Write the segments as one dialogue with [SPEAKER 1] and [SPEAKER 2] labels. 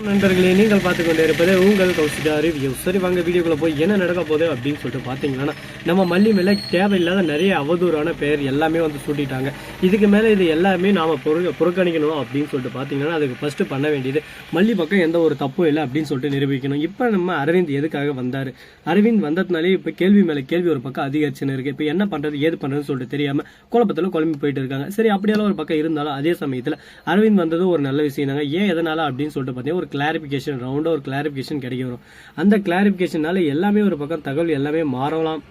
[SPEAKER 1] நண்பர்களே, நீங்கள் பார்த்து கொண்டே இருப்பது உங்கள் கௌசிகா ரிவ்யூ. சரி, வாங்க வீடியோக்குள்ள போய் என்ன நடக்க போகுது அப்படின்னு சொல்லிட்டு பார்த்தீங்கன்னா, நம்ம மல்லி மேலே தேவையில்லாத நிறைய அவதூறான பெயர் எல்லாமே வந்து சூட்டிட்டாங்க. இதுக்கு மேலே இது எல்லாமே நாம் புறக்கணிக்கணும் அப்படின்னு சொல்லிட்டு பார்த்தீங்கன்னா, அதுக்கு ஃபஸ்ட்டு பண்ண வேண்டியது மல்லி பக்கம் எந்த ஒரு தப்பும் இல்லை அப்படின்னு சொல்லிட்டு நிரூபிக்கணும். இப்போ நம்ம அரவிந்த் எதுக்காக வந்தார்? அரவிந்த் வந்ததுனாலே இப்போ கேள்வி மேலே கேள்வி ஒரு பக்கம் அதிகரிச்சுன்னு இருக்குது. இப்போ என்ன பண்ணுறது ஏது பண்ணுறதுன்னு சொல்லிட்டு தெரியாமல் குழப்பத்தில் குழம்பி போயிட்டு இருக்காங்க. சரி, அப்படியெல்லாம் ஒரு பக்கம் இருந்தாலும் அதே சமயத்தில் அரவிந்த் வந்தது ஒரு நல்ல விஷயம் தாங்க. ஏன் எதனால் அப்படின்னு சொல்லிட்டு பார்த்தீங்கன்னா, ஒரு கிளாரிஃபிகேஷன் ரவுண்டாக ஒரு கிளாரிஃபிகேஷன் கிடைக்க வரும். அந்த கிளாரிஃபிகேஷனால எல்லாமே ஒரு பக்கம் தகவல் எல்லாமே மாறலாம்,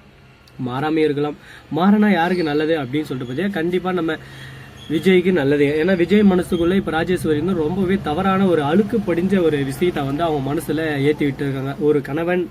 [SPEAKER 1] மாறாமே இருக்கலாம். மாறினா யாருக்கு நல்லது அப்படின்னு சொல்லிட்டு பார்த்தீங்கன்னா, கண்டிப்பாக நம்ம விஜய்க்கு நல்லது. ஏன்னா விஜய் மனசுக்குள்ளே இப்போ ராஜேஸ்வரி வந்து ரொம்பவே தவறான ஒரு அழுக்கு படிஞ்ச ஒரு விஷயத்தை வந்து அவங்க மனசில் ஏற்றி விட்டு இருக்காங்க. ஒரு கணவன்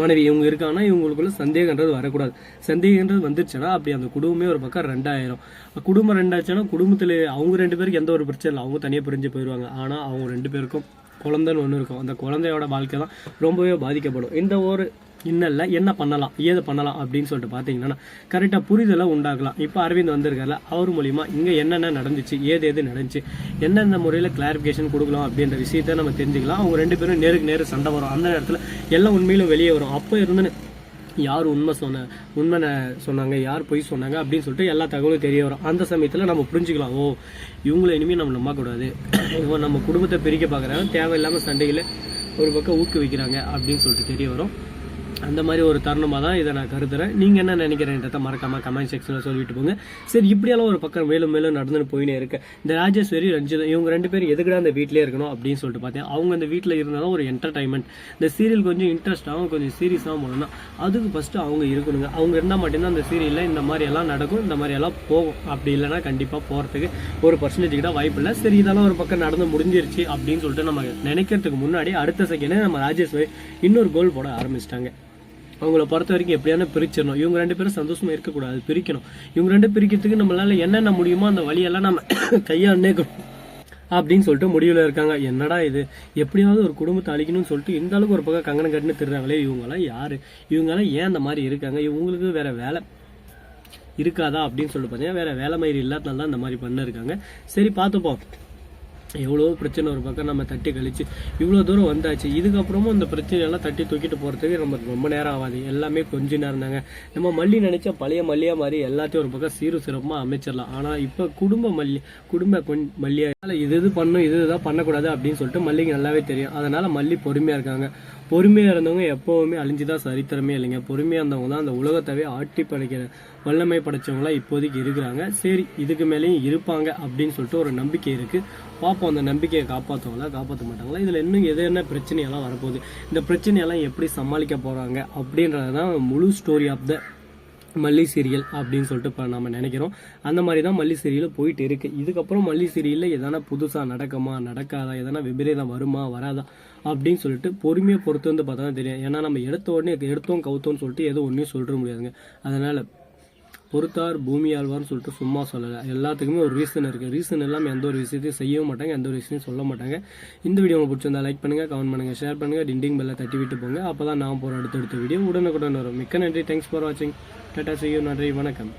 [SPEAKER 1] மனைவி இவங்க இருக்காங்கன்னா இவங்களுக்குள்ள சந்தேகன்றது வரக்கூடாது. சந்தேகன்றது வந்துருச்சுன்னா அப்படி அந்த குடும்பமே ஒரு பக்கம் ரெண்டாயிரும். குடும்பம் ரெண்டாச்சுன்னா குடும்பத்தில் அவங்க ரெண்டு பேருக்கு எந்த ஒரு பிரச்சனை இல்லை, அவங்க தனியாக பிரிஞ்சு போயிடுவாங்க. ஆனால் அவங்க ரெண்டு பேருக்கும் குழந்தைன்னு ஒன்று இருக்கும். அந்த குழந்தையோட வாழ்க்கை தான் ரொம்பவே பாதிக்கப்படும். இந்த ஒரு இன்னல்ல என்ன பண்ணலாம் ஏது பண்ணலாம் அப்படின்னு சொல்லிட்டு பார்த்தீங்கன்னா கரெக்டாக புரிதலை உண்டாக்கலாம். இப்போ அரவிந்த் வந்திருக்காருல, அவர் மூலிமா இங்கே என்னென்ன நடந்துச்சு, ஏது நடந்துச்சு, எந்தெந்த முறையில் கிளாரிஃபிகேஷன் கொடுக்கலாம் அப்படின்ற விஷயத்த நம்ம தெரிஞ்சுக்கலாம். அவங்க ரெண்டு பேரும் நேருக்கு நேரு சண்டை வரும். அந்த நேரத்தில் எல்லாம் உண்மையிலும் வெளியே வரும். அப்போ இருந்துன்னு யார் உண்மை சொன்னாங்க, யார் பொய் சொன்னாங்க அப்படின்னு சொல்லிட்டு எல்லா தகவலும் தெரிய வரும். அந்த சமயத்தில் நம்ம புரிஞ்சுக்கலாம், ஓ இவங்களை இனிமேல் நம்ம நம்பக்கூடாது, இவங்க நம்ம குடும்பத்தை பிரிக்க பார்க்குறாங்க, தேவையில்லாமல் சண்டையில் ஒரு பக்கம் ஊக்குவிக்கிறாங்க அப்படின்னு சொல்லிட்டு தெரிய வரும். அந்த மாதிரி ஒரு தருணமாக தான் இதை நான் கருதுறேன். நீங்கள் என்ன நினைக்கிறேன்றதை மறக்காமல் கமெண்ட் செக்ஷனில் சொல்லிட்டு போங்க. சரி, இப்படியெல்லாம் ஒரு பக்கம் மேலும் மேலும் நடந்துன்னு போயினே இருக்கு. இந்த ராஜேஸ்வரி ரஞ்சிதா இவங்க ரெண்டு பேரும் எதுக்குடா அந்த வீட்டிலே இருக்கணும் அப்படின்னு சொல்லிட்டு பார்த்தேன். அவங்க அந்த வீட்டில் இருந்தாலும் ஒரு என்டர்டைன்மெண்ட், இந்த சீரியல் கொஞ்சம் இன்ட்ரெஸ்டாகவும் கொஞ்சம் சீரியஸாகவும் போகணும்னா அதுக்கு ஃபஸ்ட்டு அவங்க இருக்கணுங்க. அவங்க இருந்தால் மட்டும்தான் அந்த சீரியலில் இந்த மாதிரி எல்லாம் நடக்கும், இந்த மாதிரி எல்லாம் போகும். அப்படி இல்லைன்னா கண்டிப்பாக போகிறதுக்கு ஒரு பர்சன்டேஜ் கூட வாய்ப்பு இல்லை. சரி, இதெல்லாம் ஒரு பக்கம் நடந்து முடிஞ்சிருச்சு அப்படின்னு சொல்லிட்டு நம்ம நினைக்கிறதுக்கு முன்னாடி அடுத்த செகண்டே நம்ம ராஜேஸ்வரி இன்னொரு கோல் போட ஆரம்பிச்சிட்டாங்க. அவங்கள பொறுத்த வரைக்கும் எப்படியான பிரிச்சிடணும். இவங்க ரெண்டு பேரும் சந்தோஷமா இருக்கக்கூடாது, பிரிக்கணும். இவங்க ரெண்டு பிரிக்கிறதுக்கு நம்மளால என்னென்ன முடியுமோ அந்த வழியெல்லாம் நம்ம கையாண்டே அப்படின்னு சொல்லிட்டு முடிவில் இருக்காங்க. என்னடா இது, எப்படியாவது ஒரு குடும்பத்தை அழிக்கணும்னு சொல்லிட்டு இந்த அளவுக்கு ஒரு பக்கம் கங்கணம் கட்டுன்னு திருறாங்களே, இவங்கெல்லாம் யாரு, இவங்கெல்லாம் ஏன் அந்த மாதிரி இருக்காங்க, இவங்களுக்கு வேற வேலை இருக்காதா அப்படின்னு சொல்லிட்டு பார்த்தீங்கன்னா வேற வேலை மயிறு இல்லாதனால தான் இந்த மாதிரி பண்ண இருக்காங்க. சரி, பார்த்துப்போம். எவ்வளோ பிரச்சனை ஒரு பக்கம் நம்ம தட்டி கழிச்சு இவ்வளோ தூரம் வந்தாச்சு. இதுக்கப்புறமும் இந்த பிரச்சனையெல்லாம் தட்டி தூக்கிட்டு போகிறதுக்கு நம்ம ரொம்ப நேரம் ஆகாது. எல்லாமே கொஞ்ச நேரம் தாங்க. நம்ம மல்லி நினைச்சா பழைய மல்லியா மாதிரி எல்லாத்தையும் ஒரு பக்கம் சிறப்பாக அமைச்சிடலாம். ஆனால் இப்போ குடும்ப மல்லியா இது பண்ணும், இதுதான் பண்ணக்கூடாது அப்படின்னு சொல்லிட்டு மல்லிக்கு நல்லாவே தெரியும். அதனால மல்லி பொறுமையாக இருக்காங்க. பொறுமையாக இருந்தவங்க எப்போவுமே அழிஞ்சுதான் சரித்திரமே இல்லைங்க. பொறுமையாக இருந்தவங்க தான் அந்த உலகத்தவே ஆட்டி படைக்கிற வல்லமை படைச்சவங்களாம் இப்போதைக்கு இருக்கிறாங்க. சரி, இதுக்கு மேலேயும் இருப்பாங்க அப்படின்னு சொல்லிட்டு ஒரு நம்பிக்கை இருக்குது. பார்ப்போம், அந்த நம்பிக்கையை காப்பாற்றுவாங்களா காப்பாற்ற மாட்டாங்களா, இதில் இன்னும் என்ன பிரச்சனையெல்லாம் வரப்போகுது, இந்த பிரச்சனையெல்லாம் எப்படி சமாளிக்க போகிறாங்க அப்படின்றது தான் முழு ஸ்டோரி ஆஃப் த மல்லி சீரியல் அப்படின்னு சொல்லிட்டு இப்போ நம்ம நினைக்கிறோம். அந்த மாதிரி தான் மல்லி சீரியல் போயிட்டு இருக்குது. இதுக்கப்புறம் மல்லி சீரியலில் எதனா புதுசாக நடக்குமா நடக்காதா, எதனா விபரீதம் வருமா வராதா அப்படின்னு சொல்லிட்டு பொறுமையை பொறுத்து வந்து பார்த்தா தான் தெரியும். ஏன்னா நம்ம எடுத்தோம் கவுத்தோன்னு சொல்லிட்டு எதுவும் ஒன்றையும் சொல்லிட முடியாதுங்க. அதனால் பொறுத்தார் பூமி ஆழ்வார்னு சொல்லிட்டு சும்மா சொல்லலை. எல்லாத்துக்குமே ஒரு ரீசன் இருக்குது. ரீசன் இல்லாமல் எந்த ஒரு விஷயத்தையும் செய்யவும் மாட்டாங்க, எந்த ஒரு விஷயத்தையும் சொல்ல மாட்டாங்க. இந்த வீடியோ உங்களுக்கு பிடிச்சிருந்தா லைக் பண்ணுங்கள், கமெண்ட் பண்ணுங்கள், ஷேர் பண்ணுங்கள், டிண்டிங் பெல்லை தட்டி விட்டு போங்க. அப்போ தான் நான் போகிற அடுத்தடுத்த வீடியோ உடனுக்குடன் வரும். மிக்க நன்றி. தேங்க்ஸ் ஃபார் வாட்சிங். Tata, see you. நன்றி, வணக்கம்.